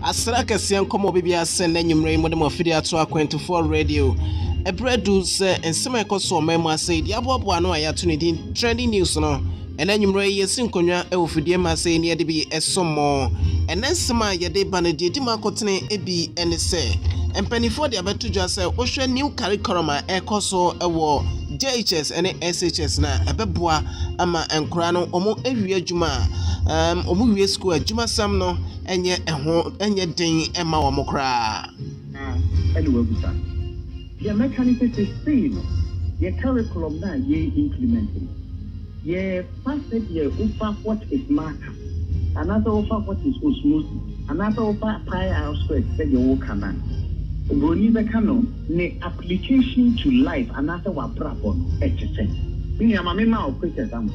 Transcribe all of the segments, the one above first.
Asra kesian komo bibia sen na nyumre modem afidi ato a24 radio. Ebredu se ensema ekoso memo ase di aboabo no ayato ne din trending news no. Ena nyumre yesin konwa e ofidie ma se ne de bi esomo. Ena nsema yede bana di di makotene ebi ene se. Empanifo de abeto dwa se ohwe new curriculum ekoso ewo JHS and SHS na ebeboa ama enkura no omo ewie adwuma omo wie school adwuma sam no enye den ema wo mokra anyway buta the mechanics is same the curriculum na ye implementing ye first ye offer what is marker another offer what is osmosis another offer pi r squared say you work kana Broni Bekano, ne application to life, another wa brabon, etc. Mini amamema o kwete zama.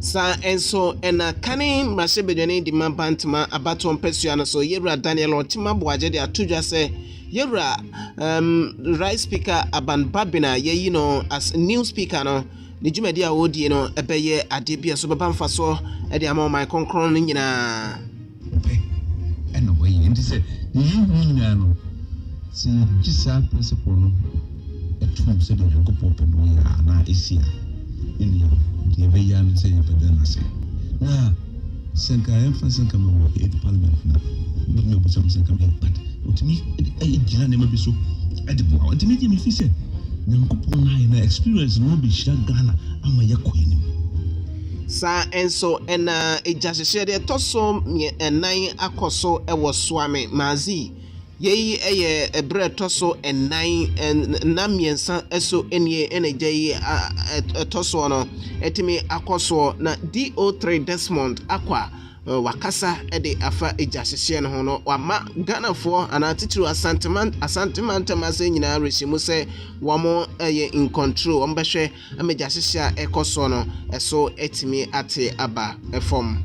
Sa enso ena kane mrashe bedwane di mabantma abato mpesua no so yewra Daniel Otima boaje de atudwa se yewra right speaker aban babina ye no as new speaker no ne dwumadi a wodi no ebeye ade bia so baba mfa so e de ama my konkron no nyina eno we ndi se nyina no si jisa principle no etum se de go pop no ya na esia ini de be ya no se yebeda na se na senka emphasis kama wo e parliament na no me busam senka me but utimi e jina ne mabiso e de bo utimi je me fi se nyankopon na experience no be shira Ghana ama yakoyini sa enso ena ejahyehyɛ de toso enan akoso ewo soame mazi yeyi eye ebre toso enan na miensa eso enie enejeyi toso no etimi akoso na DO3 Desmond akwa wakasa ede afa ejahyehyɛ no ho no wama Ghana for anatitiru asantiment mase nyina reshimu se wamo eye in control ombehwe amejahyehyɛ ekoso no eso etimi ate aba efom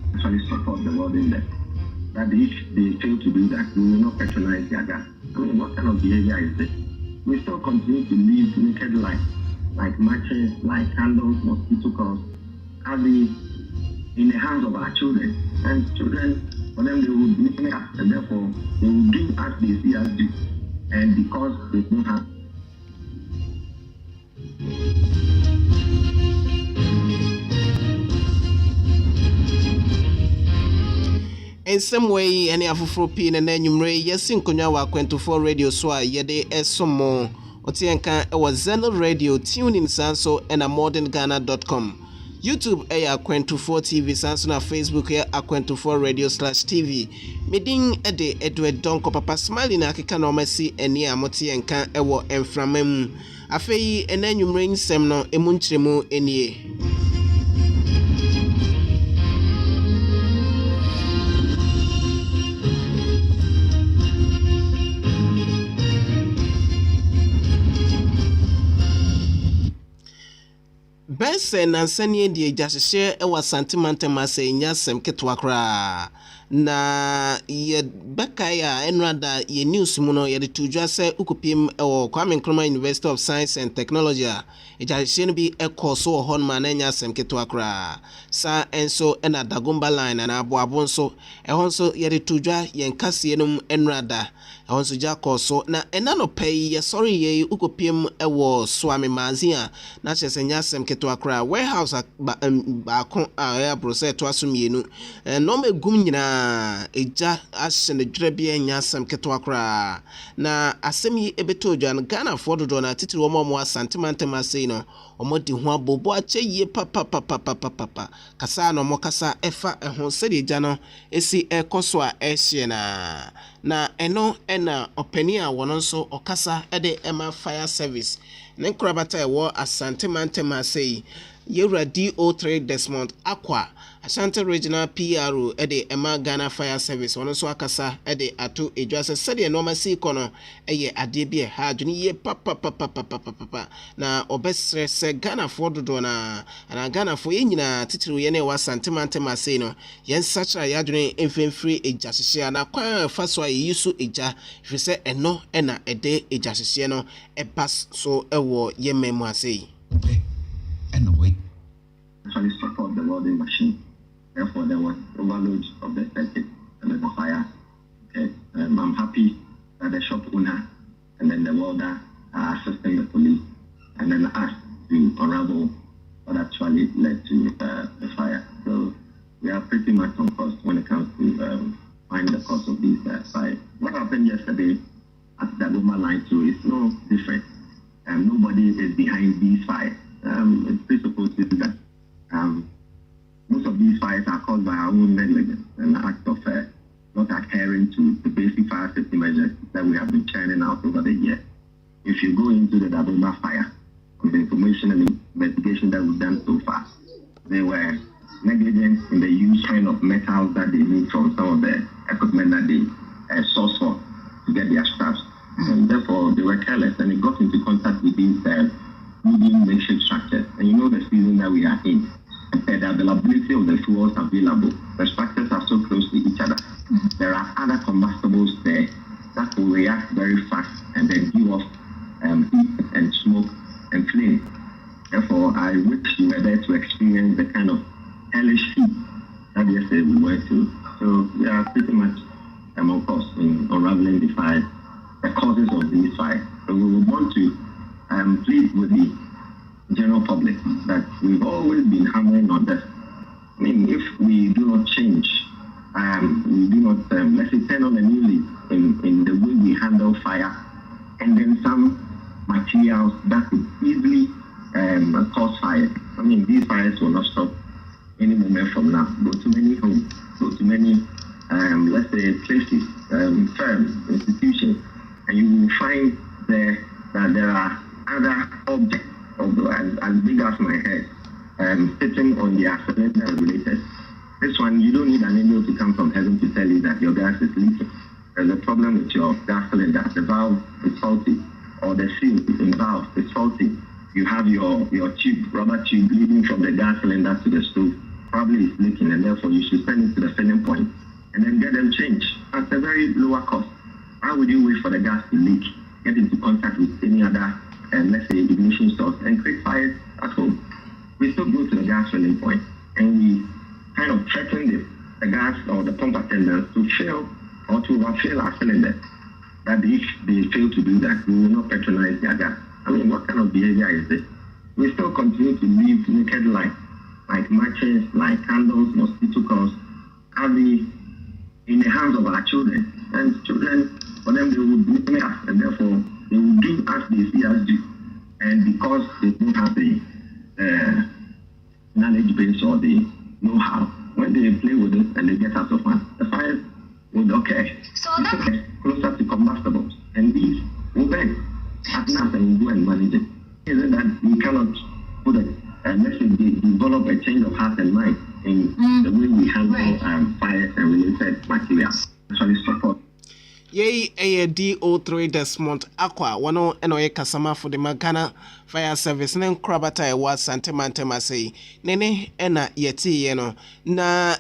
that if they fail to do that, we will not patronize their gas. I mean, what kind of behavior is this? We still continue to live naked life, like matches, like candles, mosquito coils, in the hands of our children. And children, for them, they will make us, and therefore, they will do as they see us do. And because they don't have in some way any afufro p na nyumre yesin konwa wa 24 radio so a yede esomo otienka e was Zeno radio tune in sanso and a modernghana.com YouTube eya 24 TV sanso na Facebook ya 24 radio/tv medin ede Edward Donko papa smile na akeka na omasi eni amotienka ewo enframam afei ena nyumre nsem no emunkyeremu enie Bense nansani die jashishe ewa santimante mase nyasem ketwa kra na ye bekaya enrada ye news muno ye de tudwa se ukupim ewo Kwame Nkrumah University of Science and Technology jashishe no bi ekoso hon ma na nyasem ketwa kra sa enso ena dagomba line na aboabo nso ehonso ye de tudwa ye nkase num enrada ehonso jakoso na enano pay ye sorry ye ukupim ewo swami mazia na chese nyasem ketwa kra warehouse ba kon a process to asumienu no megum nyina eja asene drebia nyasem ketwa kra na asem yi ebeto dwan Ghana for dodo na titiri wo mo asantiment masei no omodi ho abobo ache yie papa kasa no mo kasa efa ehon sede eja no esi ekoso a ehye na eno ena opani a wono nso okasa ede ema fire service ne krabata ewo asantiment masei yewra DO3 Desmond akwa Ashanti Regional PRO ede ema Ghana Fire Service wono so akasa ede ato edwase sede no masi kono eye ade bia ha adwene ye papa na obesre se Ghana for dodo na Ghana for yenyina titiri ye na wa santimante masei no yen sacha ya adwene emfemfiri ejahyehyɛ na kwan fa so ayisu eja hwese eno ena ede ejahyehyɛ no ebas so ewo ye memu asei anyway actually support the welding machine. Therefore, there was overload of the circuit and the fire I'm happy that the shop owner and then the welder are assisting the police and then us to unravel what actually led to the fire. So we are pretty much on course when it comes to find the cause of this fire. What happened yesterday at the Goma line 2 is no different. Nobody is behind these fires. It's presupposed that most of these fires are caused by our own negligence and the act of not adhering to the basic fire safety measures that we have been churning out over the years. If you go into the Daboma fire, with the information and investigation that we've done so far, they were negligent in the use of metals that they need from some of the equipment that they source for to get their straps. And therefore, they were careless and it got into contact with these medium makeshift structures. And you know the season that we are in. The availability of the fuels available, the structures are so close to each other. There are other combustibles there that will react very fast and then give off heat and smoke and flame. Therefore, I wish you were there to experience the kind of hellish heat that yesterday we went through. So we are pretty much on course in unraveling the fire, the causes of these fires. So we would want to plead with the general public that we've always been hammering on this. I mean, if we do not change, we do not, let's say, turn on a new leaf in the way we handle fire, and then some materials that could easily cause fire. I mean, these fires will not stop any moment from now. Go to many homes, go to many, let's say, places, firms, institutions, and you will find there that there are other objects, as big as my head, sitting on the cylinder regulators. This one, you don't need an angel to come from heaven to tell you that your gas is leaking. There's a problem with your gas cylinder. The valve is faulty, or the seal in the valve is faulty. You have your tube, rubber tube leading from the gas cylinder to the stove. Probably it's leaking, and therefore you should send it to the filling point and then get them changed at a very lower cost. Why would you wait for the gas to leak, get into contact with any other, let's say, ignition source and create fires at home? We still go to the gas filling point and we kind of threaten the gas or the pump attendants to fail or to overfill our cylinder. That if they fail to do that, we will not patronize their gas. I mean, what kind of behavior is this? We still continue to live naked life, like matches, like candles, mosquito coils, in the hands of our children. And children, for them, they will do us, and therefore they will do as they see us do. And because they don't have the knowledge base or the know-how, when they play with it and they get out of hand, the fires will occur. So closer to combustibles, and these will burn at night, and we go and manage it. Isn't that we cannot put it, let's say, develop a change of heart and mind in the way we handle fires and related materials. Actually support. Yei DO3 Desmond Aqua, one and oye Kasama for the Magana Fire Service, Nen Krabata was Santemantema say, Nene, ena yeti yeno, na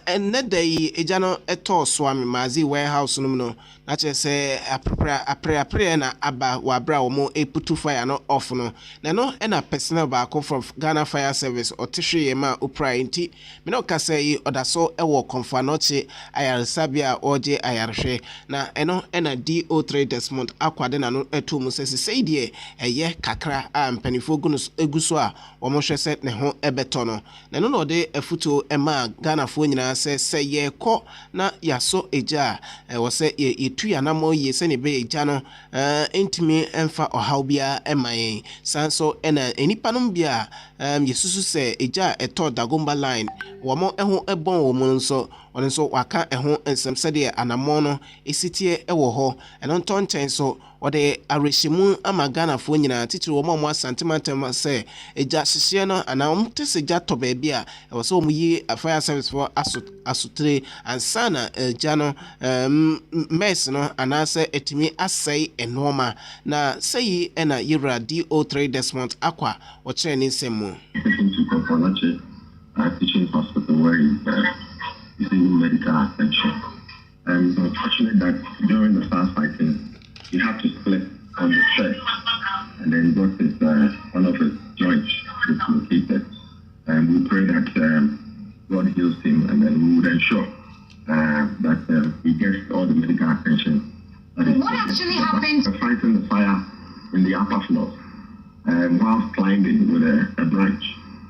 day ejano eto swami mazi warehouse no, not just say a prayer na aba wabra or mo a putu fire no off no, nano ena personal bako from Ghana Fire Service or Tishi Yema Upra inti, Minoka say or da so ewo confanoche ayar sabia oje ayarshe, na eno ena DO3 Desmond Aqua den anu etu musesi say die eye kakra penifo gunus eguso a omoshe set ne ho ebeto no na no de efuto ema Ghana fo nyina se ye ko na yaso eja wo se etu ya na mo ye se ne be eja no entimi emfa ohaw bia emayen sanso ena enipa no bia yesusu se eja eto dagomba line wo mo eho ebon wo mo nso ono nso waka eho ensem se de anamo no esitie ewo ho eno ntonten so ode areshimu ama Ghana fo nyina titiri wo mo asantemantem se eja hihye no ana umtese eja to ba bia e wo so mu yi fire service for asutre ansana eja no mess no ana se etimi asai enoma na sei ena yira DO3 Desmond Aqua wo kire ni nsemu teaching hospital where he's receiving medical attention. And it's unfortunate that during the firefighting, he had to slip on the chest and then got his one of his joints dislocated. And we pray that God heals him, and then we would ensure that he gets all the medical attention. What actually happened? Fighting the fire in the upper floor. While climbing with a branch,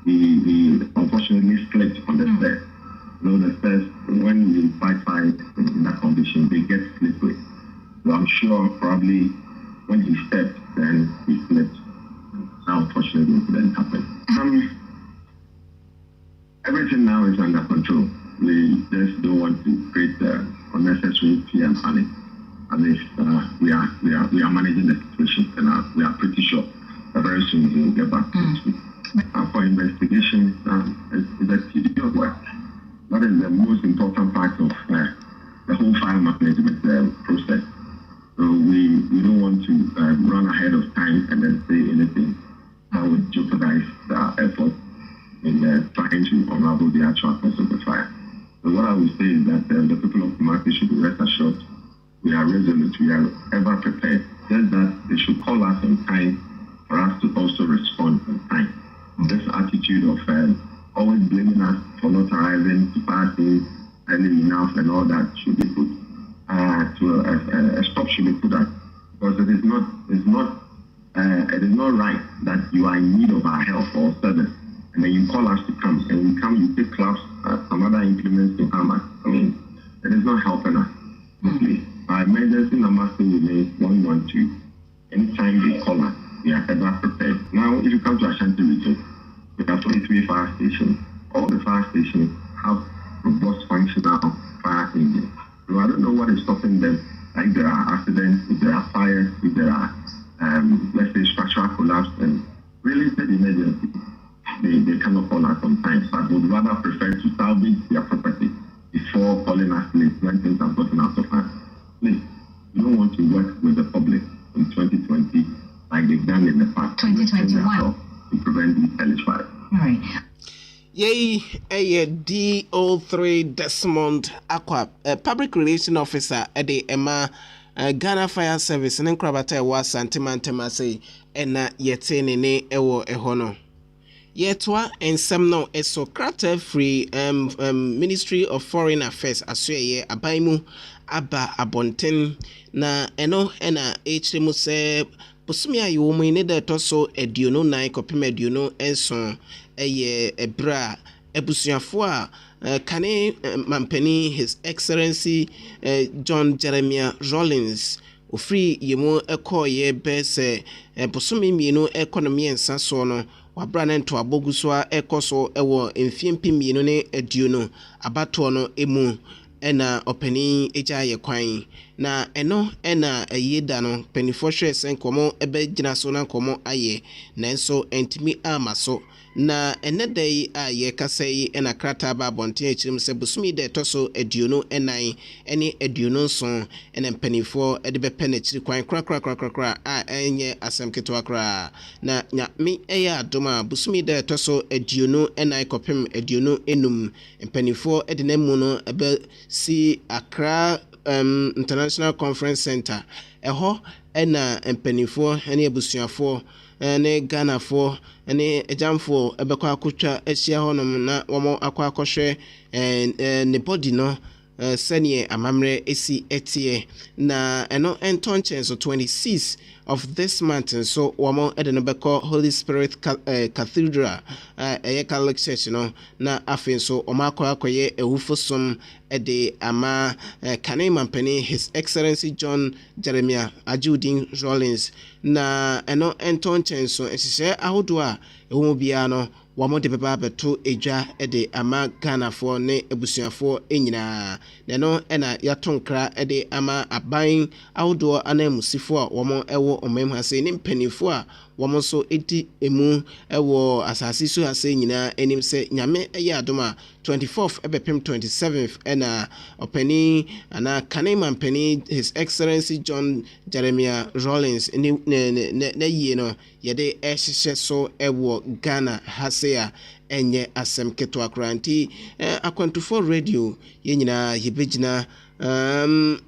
he unfortunately slipped on the stairs. You know, the stairs, when you fight fire in that condition, they get slippery. So I'm sure probably when he stepped, then he slipped. Now, unfortunately, it didn't happen. Everything now is under control. We just don't want to create unnecessary fear and panic. At least we are managing the situation, and we are pretty sure that very soon we will get back to it. For investigation, it's a tedious work. That is the most important part of the whole fire management process. So we don't want to run ahead of time and then say anything that would jeopardize the effort in trying to unravel the actual cause of the fire. So what I would say is that the people of Kumasi should be rest assured we are resolute, we are ever prepared. Just that they should call us on time for us to also respond on time. This attitude of always blaming us for not arriving to party early enough and all that should be put a stop should be put at, because it is not right that you are in need of our help or service and then you call us to come and we come, you take clubs, some other implements to come. I mean, it is not helping us. Please, our emergency number still remains 112. Anytime they call us, we are ever prepared. Now, if you come to Ashanti region, we have 23 fire stations. All the fire stations have robust functional fire engines. So I don't know what is stopping them. Like there are accidents, if there are fires, if there are, let's say, structural collapse and related emergency, they cannot call us on time. So I would rather prefer to salvage their property before calling us late when things have gotten out of hand. Please, we don't want to work with the public in 2020 like they've done in the past. 2021. To prevent these hellish fires. All right. Yay, a DO3 Desmond Aqua, Public Relations Officer at the Emma Ghana Fire Service, and Krabata was Santimantema say, and yet in ewo ehono. Yetwa and some no a Socrates free Ministry of Foreign Affairs aswe abaimu aba abonten na eno ena HM se posumi ayi wo mu ne da toso eduno nan kopem eduno enso eye ebra ebusuafo a kane mampani His Excellency John Jeremiah Rawlings ofri yemu ekoye bese posumi mienu economy ensa so no wabra na nto aboguso a ekoso ewo mfiempi mienu ne eduno abato no emu ena opani eja ye kwan na eno ena ayeda no penifo hwe sen komo ebe gina so na komo aye nanso entimi amaso na enedai a ye kasai ena krata ba bonten achirim se busumi de toso eduno enan ene eduno so ena penifo ede be penachiri kwan kra a enye asem ketwa kra na nya mi eya adoma busumi de toso eduno enan kopem eduno enum penifo ede na mu no ebe si Accra International Conference Center eho ena mpanifo ene abusuafo ene Ghanafo ene ejamfo ebekwa akotwa ahia honom na womo akwa akohwe ne body no senie amamre esi etie na eno entonchen so 26 of this month so womo edeno beko Holy Spirit Cathedral Catholic Church no na afen so omakwa akoye ewufosom ede ama kane mampani His Excellency John Jeremiah Ajudin Rawlings na eno entonchen so ehye ahodo a ewo bia no wamo de beba beto eja ede ama Ghanafo ne ebusuafo enyina ne no ena yatonkra ede ama aban ahodo anamusifo a wamo ewo omem hase ne mpanifo a wamo so edi emu ewo asase so hase nyina enim se nyame eye adoma 24th ebepem 27th ena opani ana kanema mpani His Excellency John Jeremiah Rawlings ne yie no yede ehye so ewo Ghana hasea enye asem keto akranti akwantufo radio ye nyina yebegina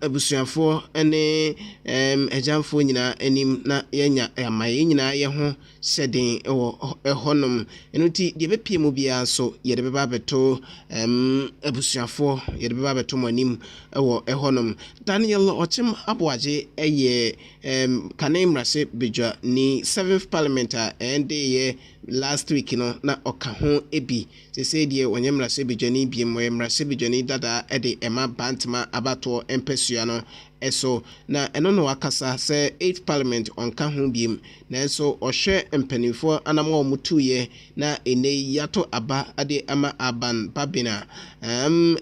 abusuafo ene ejamfo nyina enim na yenya amaye nyina ye ho hyeden ehonom enuti de bepie mu bia so ye de beba beto abusuafo ye de beba beto monim ehonom Daniel Ochim Abuaje eye kanem rase bejwa ni 7th parliament and ye last week na oka ho ebi se say de wonyem rase bejwa ni biem wonyem rase bejwa ni dada ede ema bantma abato empesua no eso na eno no akasa se 8th parliament onka ho biem na enso ohwe mpanimfo anamo mutuye na ene yato aba ade ama aban babina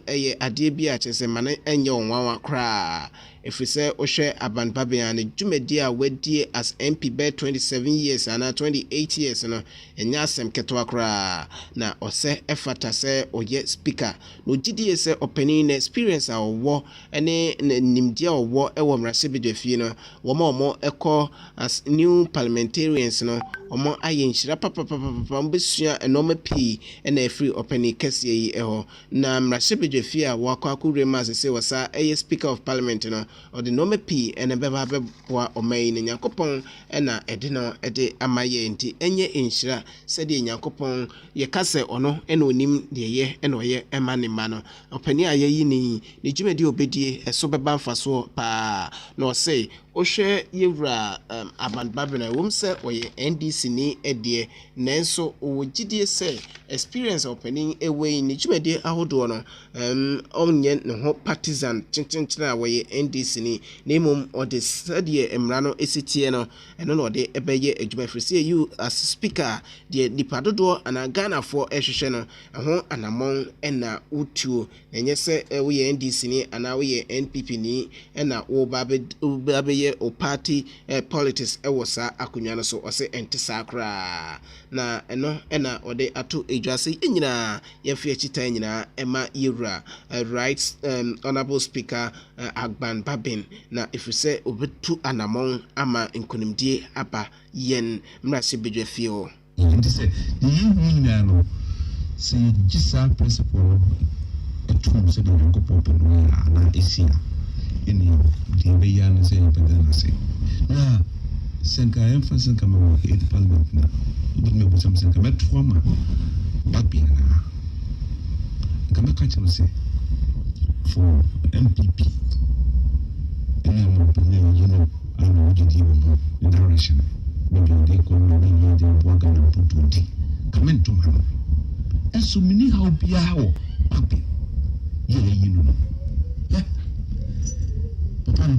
eye ade bi a chese mane enye onwanwa kra efise ohwe aban babina ne dwumadi a wadie as MP be 27 years ana 28 years no enya asem ketwa kra na ose efata se oye speaker no gidie se opening experience a wo ene nimdia wo ewo mrase bedefie no wo mo eko as new parliamentarians no omo aye nhyira papa mbesua enoma pii ena efri opening kese yi eho na mrase bedefie a wakwa rema se wasa eye speaker of parliament no odi noma pii ena beba beboa omai ne Nyankopon ena ede no ede amaye nti enye nhyira sede Nyankopon ye kase ono ena onim de ye ena oye ema ne ma no opani aye yi ni dwumadi obedie eso beba mfaso pa no say ohwe yewra aban babena womse oye NDC ni edie nanso owogidie say experience opani ewe ni dwumadi ahodo no onye ne ho partisan chinchinchina oye NDC ni nemum ode sadie emra no esitie no eno no ode ebeye adwuma frisi you as speaker de dipadodo ana Ghana for ehwehwe no ho anamon ena utuo enye se we NDC ni ana we NPP ni ena wo babe o party politics ewosa akunwa no so ose entisa kra na eno ena ode ato edwase nyina yefie chita nyina ema yewra rights honorable speaker Agban Babin na ifise obetu anamon ama nkonimdie aba yen mrase bedwafio nti se nyina no se gisa principle etum se de Nyankopon penu ana esia eni de be ya no se bedana se na senka emphasis kama wo parliament na obi me bo sam senka metwa ma babina kama ka chiro se for MPP eni mo penu you know ana wo di wo in direction maybe they come maybe they work and put to di come to man eso mini how bia wo papi ye you know yeah papa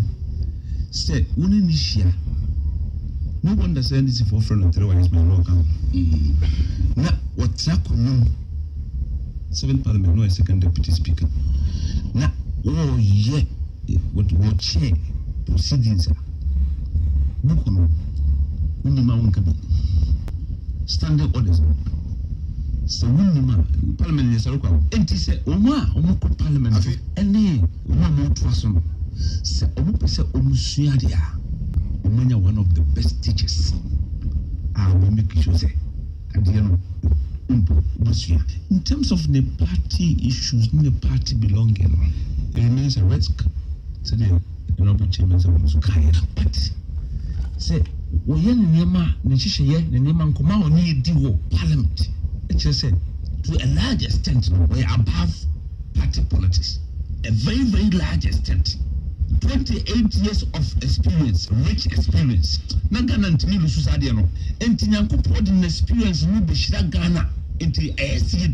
say woni ni shia no wonder say this for friend and three wise man no come na what track 7th parliament no second deputy speaker na oh yeah what chair proceedings no unima unkabi standing orders so unima parliament is alko enti se omo ko parliament ene omo mo twaso se omo pese omusua dia omanya one of the best teachers we make sure say adie no omusua in terms of the party issues the party belonging it remains a risk so the honorable chairman of Musukai but say we yen niema ne hihye ne niema nkoma oni edi wo parliament it said to a large extent we are above party politics a very large extent 28 years of experience rich experience na Ghana ntimi lusu sade no enti Nyankopon de experience no be shira Ghana enti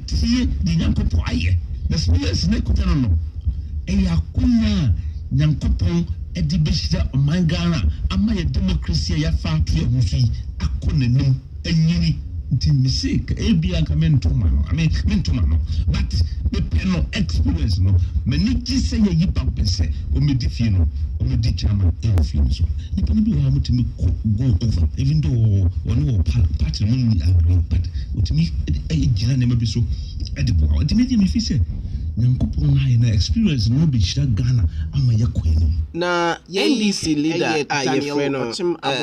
tie di Nyankopon aye the experience ne kutano no yakunya Nyankopon edi beshira oman Ghana ama ya democracy ya fa to ya hufi akonanim anyini nti mistake ebia ka mentuma no mentuma no but the penal experience no many say ya yipa pese o medifie no o medi chairman e fi so nipa bi wa mutimi go over even though one party no ni agree but utimi e gina na mabi so edibo utimi di me fi say Nyankopon na experience no be shira Ghana ama yakwenu na NDC leader Daniel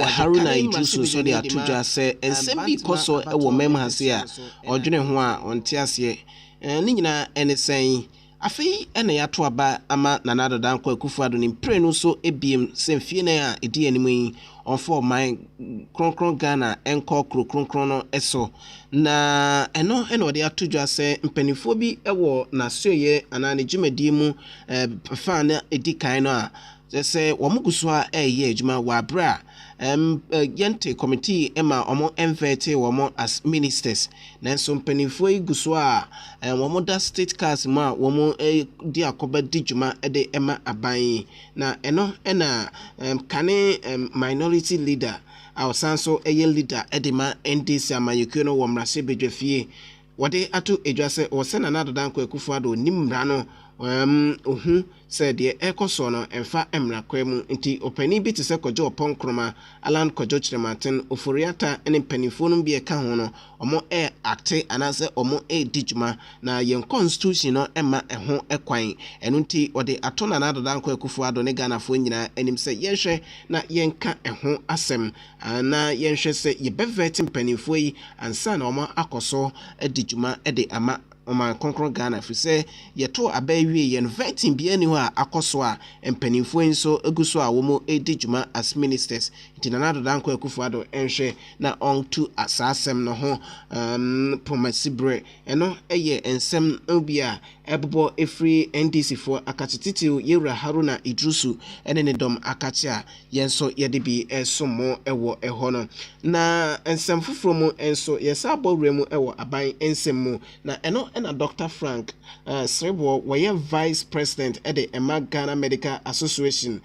Haruna Idrisu so de atudwa se ensem bi koso e wo mem hase a odwene ho a onte ase ni nyina ene sen afei ene ya to aba ama Nanado Dankwa Akufo-Addo ni mpre no so ebiem semfie na a edi anim yi onfo man kronkron Ghana enko kronkron no eso na eno ode atodwa se mpanifo bi ewo na soye anane dwumadi mu fa na edi kan no a se wo muguso a eye adwuma wa bra yente committee ema omo envete womo as ministers nanso mpanifo iguso a womo da state cars ma womo di akoba di dwuma de ema aban na eno na kane minority leader awsanso eye leader edema NDC amayekuo no womrase bedwafie wode ato edwase wo se Nanado Dankwa Akufo-Addo nimra no ohu said the ekoso no emfa emra kwemu nti opani bi te se kojo opon alan kojo chirematen oforiata ene panifo no bi eka ho no omo acte anase omo dijuma na yen constitution no ema eho ekwan eno nti ode ato Nanado Dankwa Akufo-Addo ne Ghana fo nyina enim se yenhwe na yenka eho asem na yenhwe se yebevet panifo yi ansa na omo akoso dijuma de ama Oman konkron Ghana fi se yeto abawie yen vetting bia ni ho a akoso a mpanimfo nso eguso a womo edi dwuma as ministers nti Nanado Dankwa Akufo-Addo enhwe na on to asasem no ho pomasibre eno eye ensem obia ebobo efri NDC for akatititiu Yewura Haruna Idrusu ene ne dom akache a yenso yede bi esomo ewo eho no na ensem foforo mu enso yesa abowremu ewo aban ensem mu na eno na Dr. Frank Srebo were vice president at the Emma Ghana Medical Association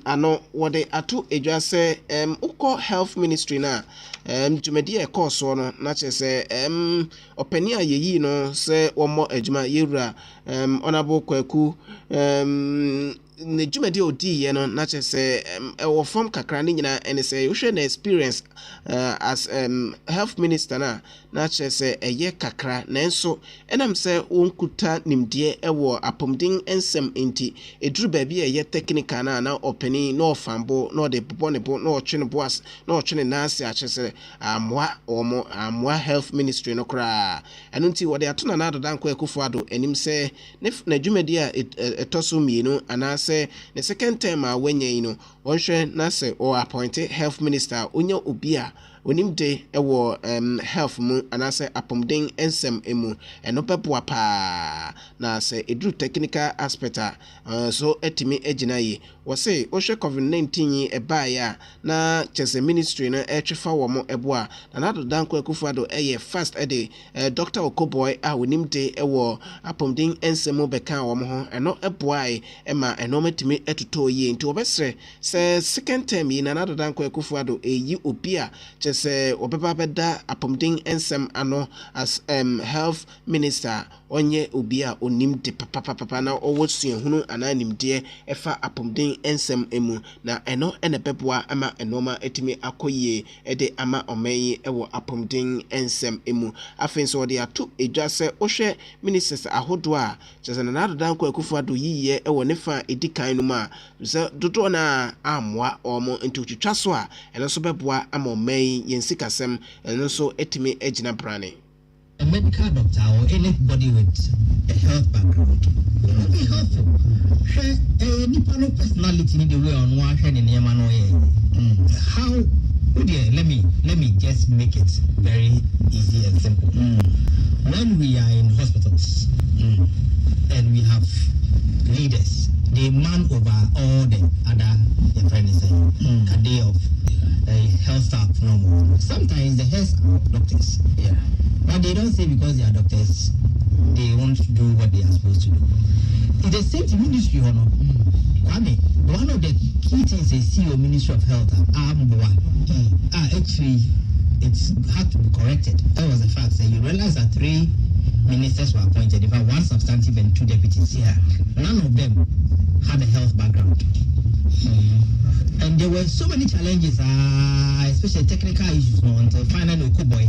ano wode ato edwa se uko health ministry na jumedi e course no na chese opani ayeyi no se womo adwuma Yewura honorable Kwaku ne jumedi odi ye no na chese wo form kakra ni nyina ene se wo hwe na experience as health minister na chese eye kakra nanso enam se wonkuta nimdie ewo apomdin ensem enti eduru ba bi eye technical na openi no fambo no de bobo ne bo no twene boas no twene nase a chese amwa health ministry no kra eno nti wode ato Nanado Dankwa Akufo-Addo enim se na jumedi a etoso mienu anase the second term a wenye you know onhwe na se or appointed health minister onya obi a onimde ewo health mu anase apomden ensem emu enopepoa pa na se edru technical aspect so etimi aginaye wo se ohwe COVID-19 ebaya na chese ministry na etwefa wo mo ebo a Nanado Dankwa Akufo-Addo eye fast ede Dr. Okoboy a onimde ewo apomden ensem beka wo mo ho eno eboai ema eno metimi etuto ye nti obesre se second term yi Nanado Dankwa Akufo-Addo eyi obi a se obeba beda apomdin ensem ano as health minister onye obi a onim de papa na owosuahunu ananimde efa apomdin ensem emu na eno ene beboa ama enoma etimi akoye ede ama omeyi ewo apomdin ensem emu afenso de ato edwa se ohwe ministers ahodo a chese Nanado Dankwa Akufo-Addo yiye ewo nefa edikan no ma se dodo na amwa omo ntutwitwa so a eno so beboa ama omeyi yensikasem eno so etimi agina brane. A medical doctor or anybody with a health background will be helpful. Nipa personality in the way on one hand in how let me just make it very easy and simple. When we are in hospitals and we have leaders, they man over all the other cadre of health staff normal. Sometimes the health doctors, but they don't say because they are doctors they won't do what they are supposed to do. It's the same thing ministry, Kwame. One of the key things they see your Ministry of Health actually it's had to be corrected. That was the fact. So you realize that 3 ministers were appointed, in fact 1 substantive and 2 deputies. None of them had a health background. And there were so many challenges, especially technical issues, until finally Okoboy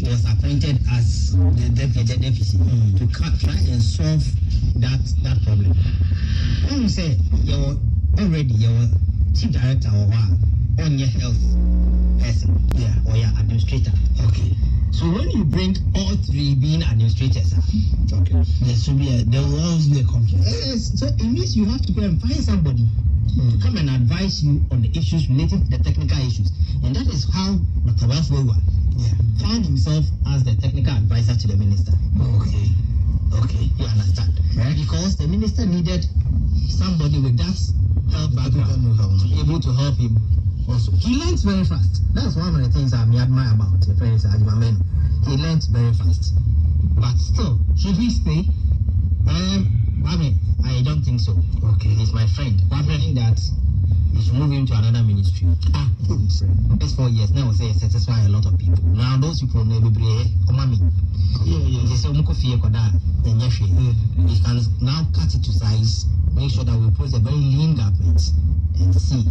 was appointed as the deputy to try and solve that problem. When you say you're already your chief director or on your health person, or your administrator, So when you bring all three being administrators, Okay. there will always be a conflict. Yes, so it means you have to go and find somebody to come and advise you on the issues relating to the technical issues. And that is how Dr. Bafwewa found himself as the technical advisor to the minister. Okay, you understand? Right? Because the minister needed somebody with that health background to be able to help him. Also, he learns very fast. That's one of the things I admire about the friends Ajimamen. He learns very fast. But still, should he stay? I don't think so. Okay, he's my friend. I'm saying that he should move him to another ministry. Next 4 years, now say satisfy a lot of people. Now those people may be Omami. They say we can now cut it to size, make sure that we put a very lean government and see.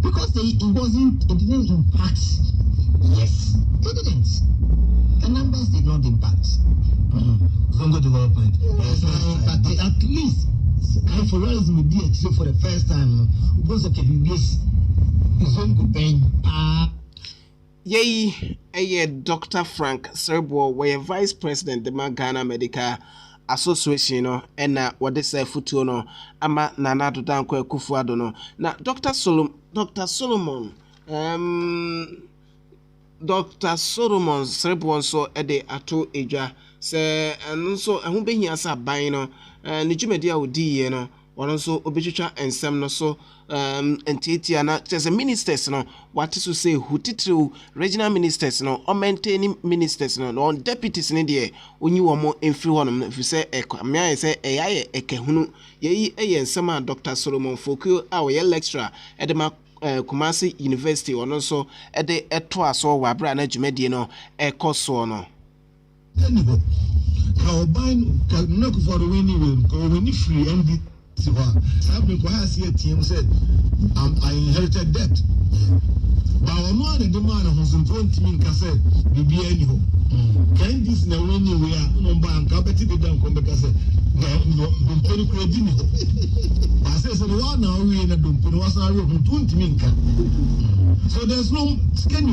Because it didn't impact. Yes, it didn't. The numbers did not impact. Zongo development. Yes, but at least for us we did so for the first time because of KBS Zongo pain. Yei, Dr. Frank Serbo, where Vice President the Ghana Medical Association no ena wode say futuo no ama nana do dan kwa kufuado no na Dr. Solomon Dr. Solomon Serbo so ede ato edwa se eno so ehun behia sa ban no ne dwumadi a odi ye no wono so obetwitwa ensem no so entiatia na chese ministers no what to say hutitriu regional ministers no or maintaining ministers no on deputies ne de onyi wo mo emfiri honom na fi se amia se eyaye ekehunu yeyi ensem a Dr. Solomon Fokio a we lecturer edema Kumasi University ono so ede eto aso wa bra na dwumadi no ekoso no How bind can knock for the winning go when you free and I've been quite a team said I inherited debt. But I'm not the man who's in 20 minutes cassette, be anyhow. Can this now when you are no bank, I'll bet you don't come back. I said, don't pay credit. I said, one now we in a dump, was our 20 minutes. So there's no skin.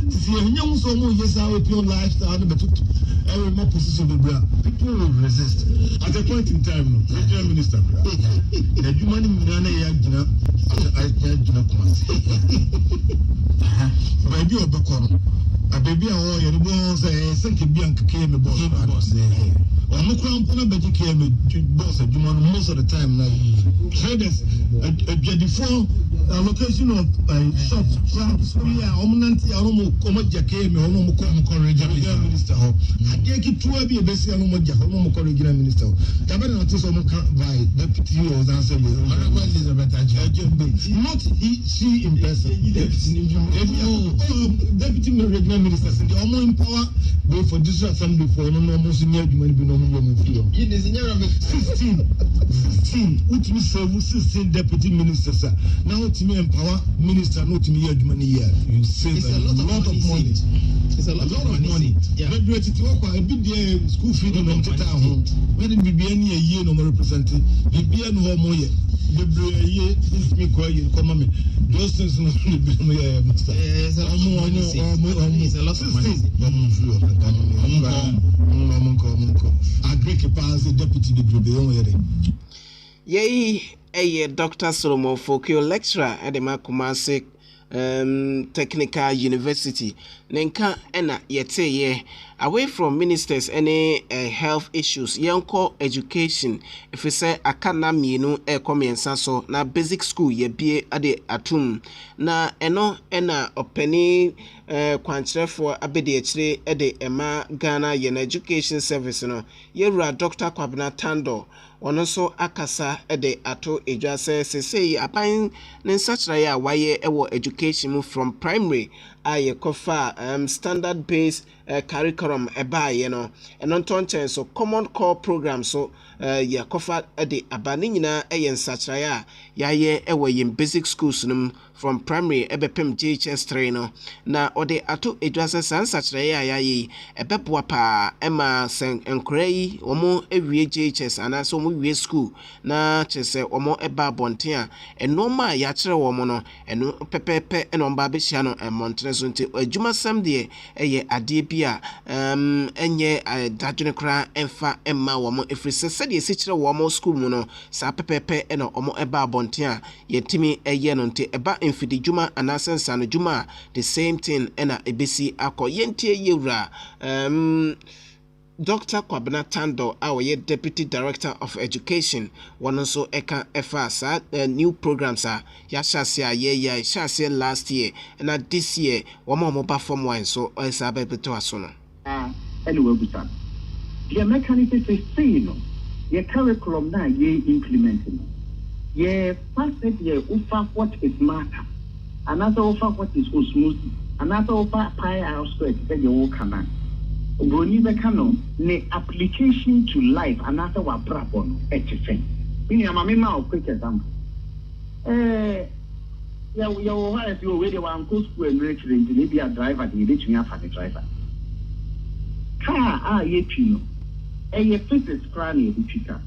If you're young, so yes, I will your lifestyle, but every more position people will resist. At a point in time, the Prime Minister, the human baby or Bacon, a baby or your bones, a second Bianca came a boss. Or no crown, but you came a boss, a human most of the time. Now, traders, a before allocation of shops, crowds, Omananti, Omoja came, Omoco Minister. I take it to be a basic Omoja, Omoco Minister. Taban notice by deputy or answer, not she in person. Deputy regional ministers and the Omo in power wait for this assembly for no more senior human being on woman. 16, which means 16 deputy ministers. Now to me empower minister, not to me human year. You save a lot of money. It's a lot of money. But you to work a bit school feeding on the town. When it be any year no more representing, be no more year. The year is me quiet, come on. Those things no be master. It's a lot of money. Yei, Dr. Solomon Fokio lecturer at the Kumasi Technical University. Nenka ena yete ye away from ministers any health issues yanko education if we say akana mienu komiensa so na basic school ye bie ade atum na eno ena openi kwantrefo abede akire ede ema Ghana ye education service no yewura Dr. Kwabena Tando ono so akasa ede ato edwa se apan ne nsachira ya waye ewo education mu from primary aye kofa standard based curriculum eba ye no eno ntonchen so common core program so ya kofa ede abane nyina eye nsachira ya ye ewo yin basic schools num from primary ebepem JHS 3 no na ode ato edwase sansachira ya ye ebeboa pa ema sen enkorai omo ewie JHS ana so mo wie school na chese omo eba bonten a enoma ya kire wo no eno pepepe eno mba be hia no monten so nti adwuma sam de eye ade bi bia enye dadwene kra emfa emma wo mo efrise se de sikyere wo mo school mu no sa pepepe ena omo eba abonten a yetimi eye no nte eba mfidi dwuma anasensa no dwuma the same thing ena ebesi akọ yentie yewura Dr. Kwabena Tando, our Deputy Director of Education, one also eka efasa new programs are yashasia ye last year and this year one more perform one so sabe beto asono. Anyway, Busan. The mechanism is saying your curriculum now ye implementing. Ye facet ye offer what is matter. Another offer what is osmosis. Another offer pi r squared that you will come on. Broni Becano, ne application to life, another wa brabon, etchen. Meaning, I'm a mamma quick example. Your wife, you already want to school and reach the maybe a driver, the rich me for the driver. Car, you know, physics cranny, the chica.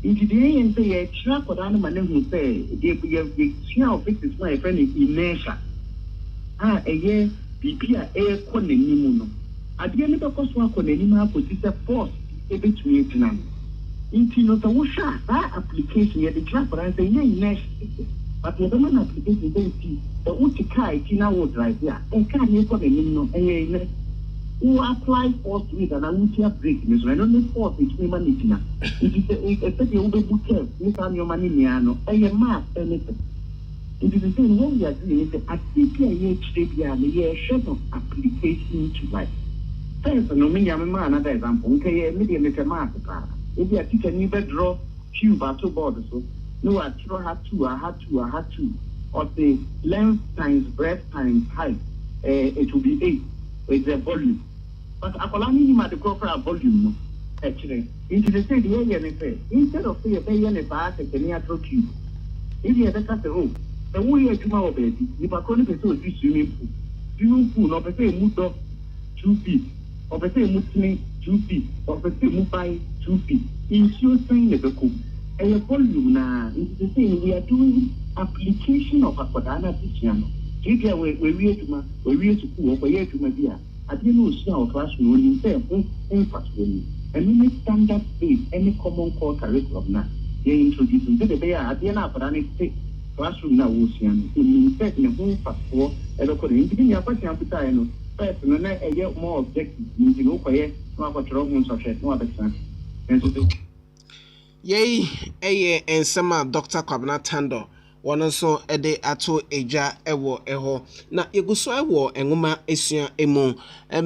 In today, and say a truck or animal who say, the smell physics, my friend is inertia. A year, be a corner. At the end of the course, one could put a force between it now. Into the washer, that application, the trap, and say, next. But the other application, they see the Utica, Tina would drive here, and can't you put a minimum who apply force to it, and I would have breaking. I don't know force between money. It is a petty old book, you can your money, Miano, and your math, anything. It is the same what we are doing is a CPIH, a short of application to life. First, no me another example. Okay, medium is a math. If you are teaching me better draw cube at two borders, so no, I had two. Or say length times breadth times height, it will be 8 with the volume. But I call him at the proper volume. Actually, into the same area, instead of say a billion a bar, a near cube. If you have a cut the rope, the way you tomorrow, baby, if I call it a swimming pool, or say move 2 feet. Of a say moving 2 feet, of a say move by 2 feet. In your saying the book, and your volume now is the same. We are doing application of a Kodana Tichiano. If you are we to cool over here to Madia, I didn't know small classroom when you say emphasis and we make standard space any common core curriculum now. They introduce them to the bear at the end of an classroom now, Ocean. It means that in a home fast for a local in your question appetite. First, no, a year more objective, you know, quiet, no other wrong subject, no other time. Yea, and some Dr. Kwabena Tando, one also a day ato eja ewo na yeguso ewo engoma esua emu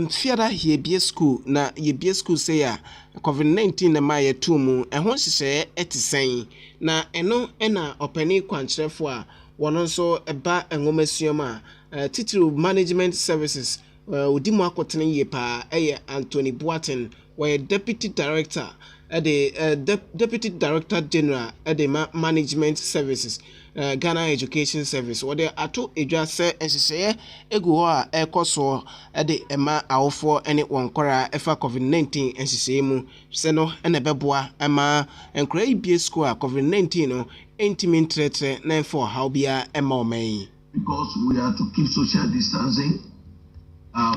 fiara ye bie school na ye bie school say ya COVID-19 na ma ye tumu ehon hyehyɛ etisen na eno na opani kwankyerefo a one also eba engoma esua ma titiri management services Odimu akotene ye pa Anthony Boaten were deputy director deputy director general at the management services Ghana Education Service what they ato edwa se enhyehyɛ egu hɔ a ekoso de ema awofo ene wonkora efa COVID-19 enhyehyɛ mu se no ene beboa ema enkora ibie school a COVID-19 no entimi ntrɛtrɛ na for how bia ema oman because we have to keep social distancing.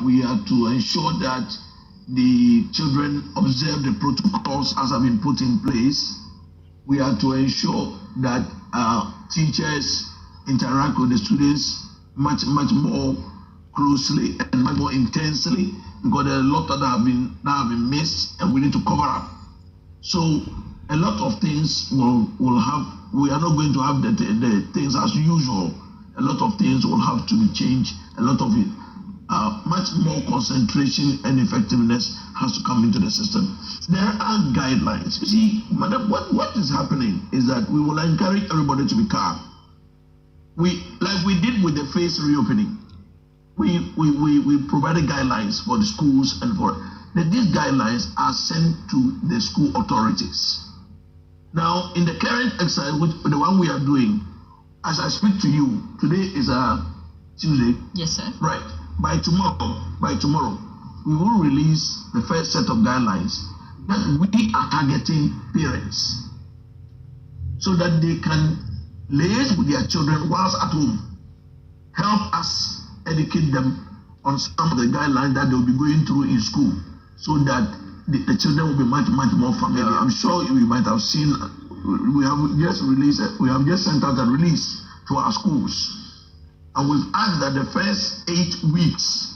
We have to ensure that the children observe the protocols as have been put in place. We have to ensure that teachers interact with the students much more closely and much more intensely because there are a lot that have been missed and we need to cover up. So a lot of things will have. We are not going to have the things as usual. A lot of things will have to be changed. A lot of it. Much more concentration and effectiveness has to come into the system. There are guidelines. You see, madam, what is happening is that we will encourage everybody to be calm. Like we did with the phase reopening, we provided guidelines for the schools and these guidelines are sent to the school authorities. Now, in the current exercise, the one we are doing, as I speak to you, today is a Tuesday. Yes, sir. Right. By tomorrow, we will release the first set of guidelines that we are targeting parents so that they can liaise with their children whilst at home, help us educate them on some of the guidelines that they'll be going through in school, so that the children will be much more familiar. I'm sure you might have seen. We have just sent out a release to our schools, and we've asked that the first 8 weeks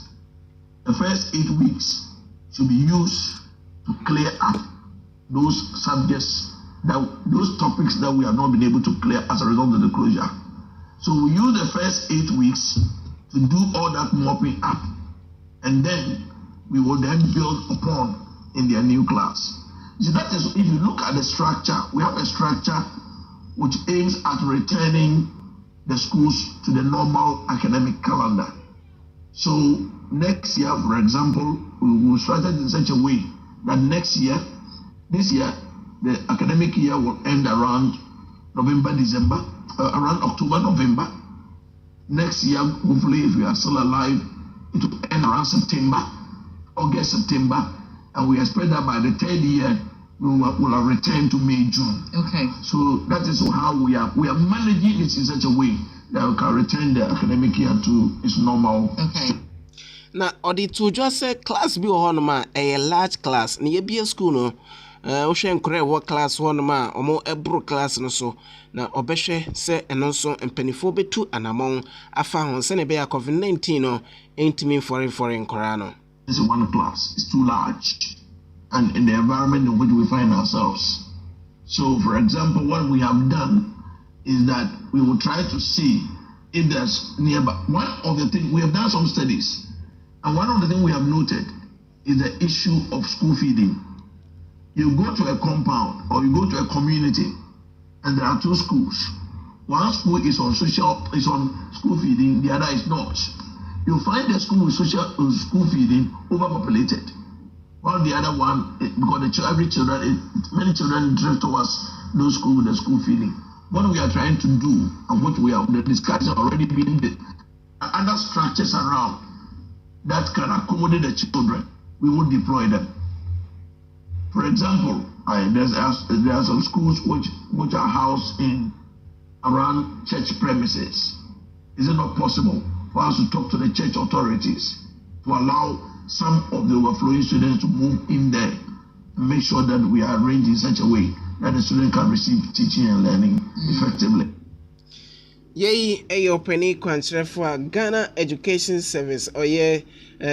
should be used to clear up those subjects, those topics that we have not been able to clear as a result of the closure. So we use the first 8 weeks to do all that mopping up, and then we will then build upon in their new class. So that is, if you look at the structure, we have a structure which aims at returning the schools to the normal academic calendar. So next year, for example, we will structure it in such a way that this year, the academic year will end around around October, November. Next year, hopefully, if we are still alive, it will end around August, September, and we expect that by the 3rd year, we will have returned to May, June. Okay. So that is how we are managing it in such a way that we can return the academic year to its normal. Okay. Na odi to just say class bi ho no ma a large class na ye bi school no wo hwe nkore wo class ho no ma omo ebro class no so na obehwe se eno so empanifo betu anamon afa ho se ne be ya COVID-19 no entimi foreign nkora no. This is one class. It's too large, and in the environment in which we find ourselves. So, for example, what we have done is that we will try to see if there's nearby. One of the things we have done some studies, and one of the things we have noted is the issue of school feeding. You go to a compound or you go to a community, and there are 2 schools. One school is on school feeding, the other is not. You find the school with school feeding overpopulated, while the other one, because many children drift towards those schools with the school feeding. What we are trying to do, and what we have, the discussion already been, other structures around that can accommodate the children, we will deploy them. For example, there are some schools which are housed in around church premises. Is it not possible for us to talk to the church authorities to allow some of the overflowing students to move in there and make sure that we are arranged in such a way that the student can receive teaching and learning effectively? Yei Eyopeni Kwantrefwa Ghana Education Service or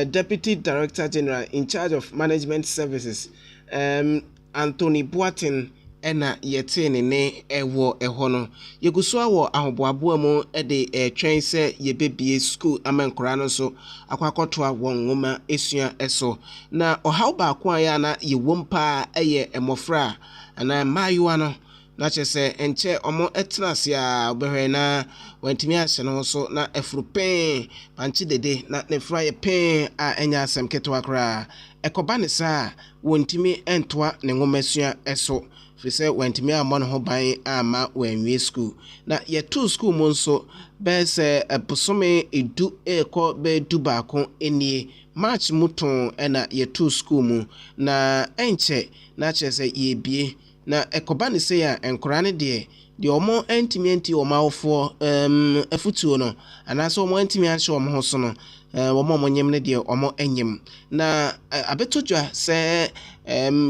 Deputy Director General in charge of Management Services Anthony Boatin ena yetene ne ewo ehono yeguso awo ahoboabo mu de twen se yebebie school amankora no so akwakotoa won nwoma esua eso na ohaw ba kwa ya na yewompa eye emofra na mayoa no na chese enche omo etenase a obehwe na wantimi ase no so na efrupen panchi dede na nefra ye pen a enya asem ketwa kra ekoba ne sa wontimi entoa ne ngomasua eso fise wantimi amon ho ban ama wanwie school na ye two school mo nso be se eposome edu eko be du baako enie march muton na ye two school mu na enche na chese ye bie na ekoba ne se ya enkora ne de omo entimi omawofo afutuo no anaso omo entimi ahye omo ho so no omo nyem ne de omo enyem na abetodwa se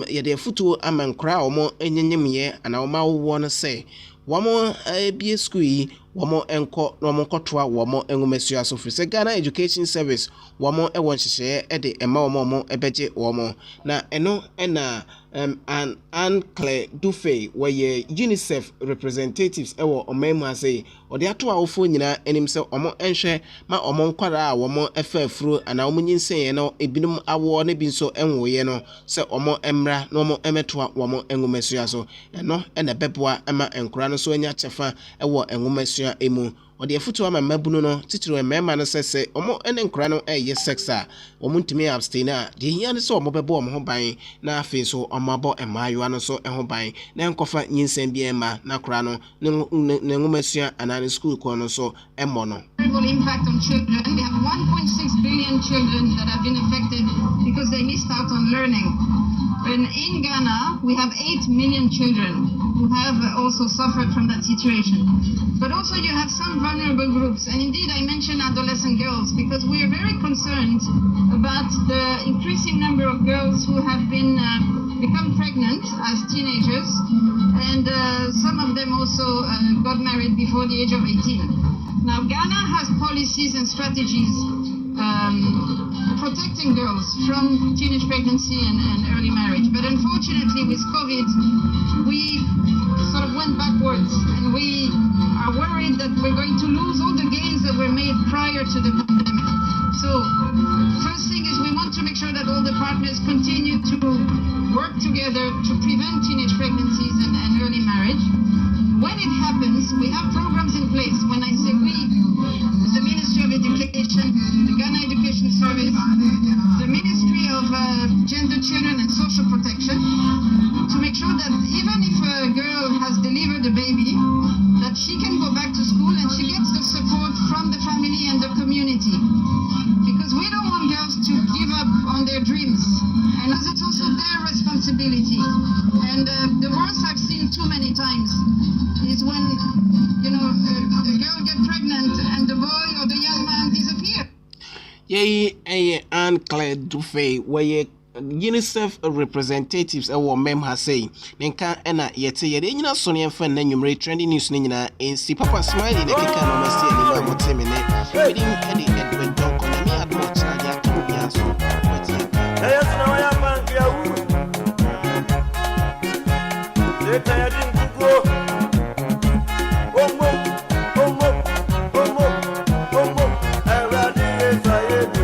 ye de afutuo amankora omo enyenyem ye ana omawo no se womo bie school yi womo enko no omo kotoa womo enwumasua so free se Ghana Education Service womo ewon hyehye de ema womo ebeje womo na eno na and Claire Dufay where UNICEF representatives ewo omemu ase ode ato awofo nyina enim se omo enhwe ma omo nkwara a womo efafuro ana omo nyinsen no ebinom awo ne bi nso enwoye no se omo emra na omo emetoa womo enwumasua so eno na beboa ama enkora no so anya chefa ewo enwumasua emu ode afutu ama mabunu no titiro emema no sese omo ene nkora no eye sexa omo ntimi abstain a de hia ne so omo bebo omo ho ban na afi so omo abo emayo ano so eho ban na enkofa nyinsen bi ema na kora no ne ngumasua anane school ko no so emo no impact on children. We have 1.6 billion children that have been affected because they missed out on learning. And in Ghana, we have 8 million children who have also suffered from that situation. But also you have some vulnerable groups, and indeed I mentioned adolescent girls because we are very concerned about the increasing number of girls who have become pregnant as teenagers, and some of them also got married before the age of 18. Now, Ghana has policies and strategies protecting girls from teenage pregnancy and early marriage. But unfortunately, with COVID, we sort of went backwards, and we are worried that we're going to lose all the gains that were made prior to the pandemic. So, first thing is we want to make sure that all the partners continue to work together to prevent teenage pregnancies and early marriage. When it happens, we have programs in place. When I say we, the Ministry of Education, the Ghana Education Service, the Ministry of Gender, Children and Social Protection, to make sure that even if a girl has delivered a baby, that she can go back to school and she gets the support from the family and the community. Because we don't want girls to give up on their dreams, and as it's also their responsibility. And the worst I've seen too many times is when, a girl gets pregnant and the boy or the young man disappears. Yay, Anne Claire Dufay, where UNICEF representatives mem has say nenka ena yete yede nyina so ne mfa na nwumre trending news ne nyina ensi papa smiley ne keka no masi ani ma moteme ne edin edi edwin donko na me admo cha ya to bia so wati yes na ya bank ya wu zeta ya din kugo omo everybody is ayedu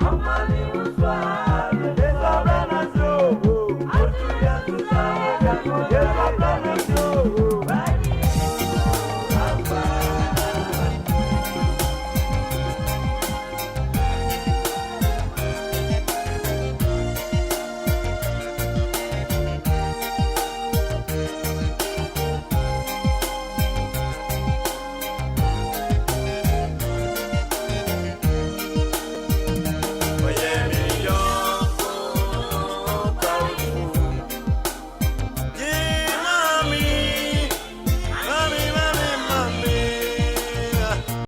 Amani